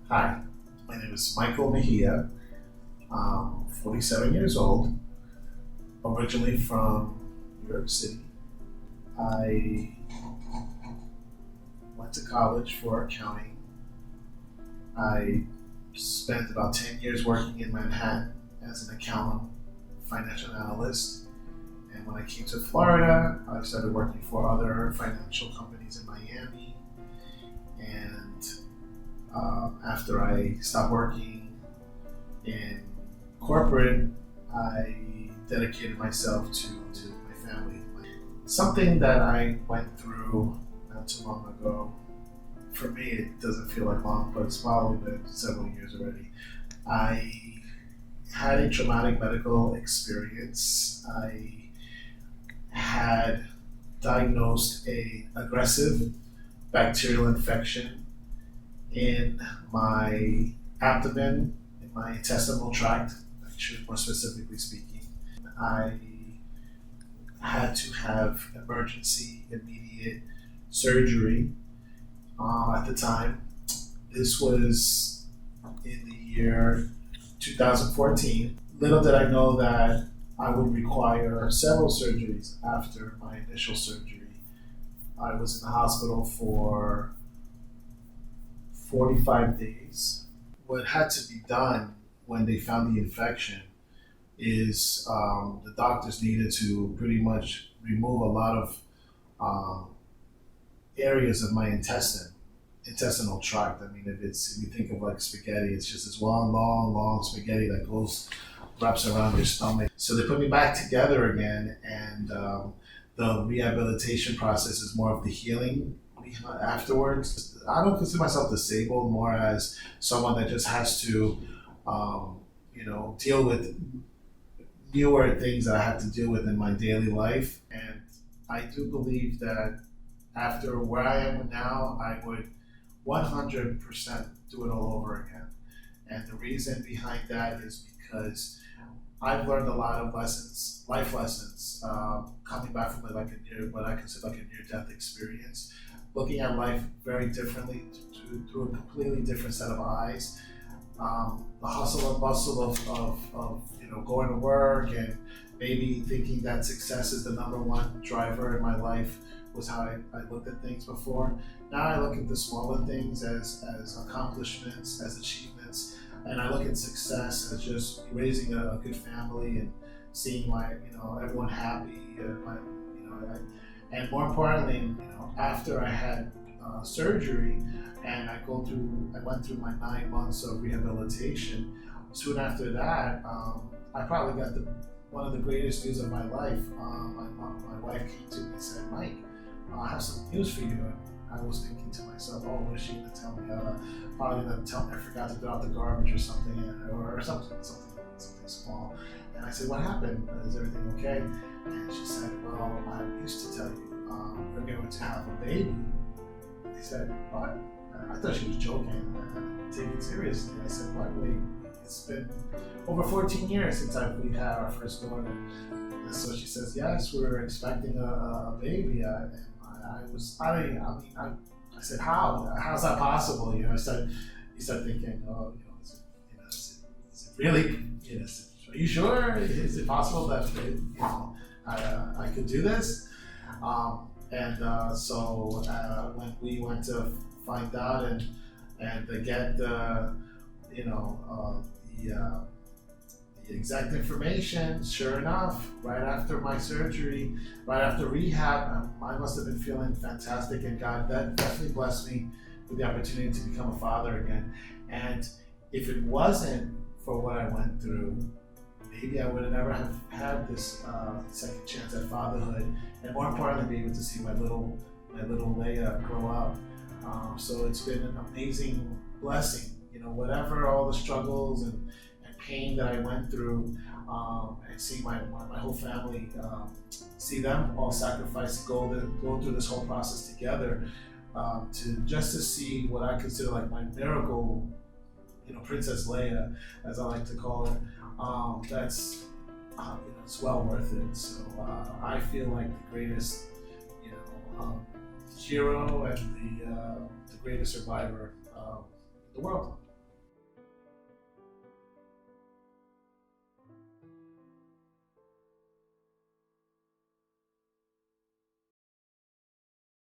Hi, my name is Michael Mejia. I'm 47 years old, originally from New York City. I went to college for accounting. I spent about 10 years working in Manhattan as an accountant, financial analyst. And when I came to Florida, I started working for other financial companies in Miami. And after I stopped working in corporate, I dedicated myself to my family. Something that I went through not too long ago, for me it doesn't feel like long, but it's probably been several years already. I had a traumatic medical experience. I had diagnosed a aggressive bacterial infection in my abdomen, in my intestinal tract, actually more specifically speaking. I had to have emergency, immediate surgery at the time. This was in the year 2014. Little did I know that I would require several surgeries after my initial surgery. I was in the hospital for 45 days. What had to be done when they found the infection is the doctors needed to pretty much remove a lot of um, areas of my intestinal tract. I mean, if you think of like spaghetti, it's just this long spaghetti that goes wraps around your stomach. So they put me back together again, and the rehabilitation process is more of the healing afterwards. I don't consider myself disabled, more as someone that just has to, deal with newer things that I have to deal with in my daily life. And I do believe that after where I am now, I would 100% do it all over again. And the reason behind that is because I've learned a lot of lessons, life lessons, coming back from what I consider like a near-death experience, looking at life very differently through a completely different set of eyes. The hustle and bustle of going to work and maybe thinking that success is the number one driver in my life was how I looked at things before. Now I look at the smaller things as accomplishments, as achievements, and I look at success as just raising a good family and seeing everyone happy. And more importantly, after I had surgery and I went through my 9 months of rehabilitation. Soon after that, I probably got one of the greatest news of my life. My wife came to me and said, "Mike, I have some news for you." And I was thinking to myself, "Oh, what is she going to tell me? Probably going to tell me I forgot to throw out the garbage or something, or something small." And I said, "What happened? Is everything okay?" And she said, "Well, I used to tell you we're going to have a baby." I said, "What?" I thought she was joking. I didn't take it seriously. I said, "What? Wait, it's been over 14 years since we had our first daughter." And so she says, "Yes, we're expecting a baby." I said, "How? How's that possible?" You start thinking, "Oh, is it really? Are you sure? Is it possible that I could do this?" So when we went to find out and to get the exact information, sure enough, right after my surgery, right after rehab, I must have been feeling fantastic, and God that definitely blessed me with the opportunity to become a father again. And if it wasn't for what I went through, maybe I would have never have had this second chance at fatherhood, and more importantly, be able to see my little Leia grow up. So it's been an amazing blessing. Whatever all the struggles and pain that I went through, and see my whole family, see them all sacrifice, go through this whole process together, to see what I consider like my miracle, Princess Leia, as I like to call it. That's it's well worth it. So I feel like the greatest, hero and the greatest survivor in the world.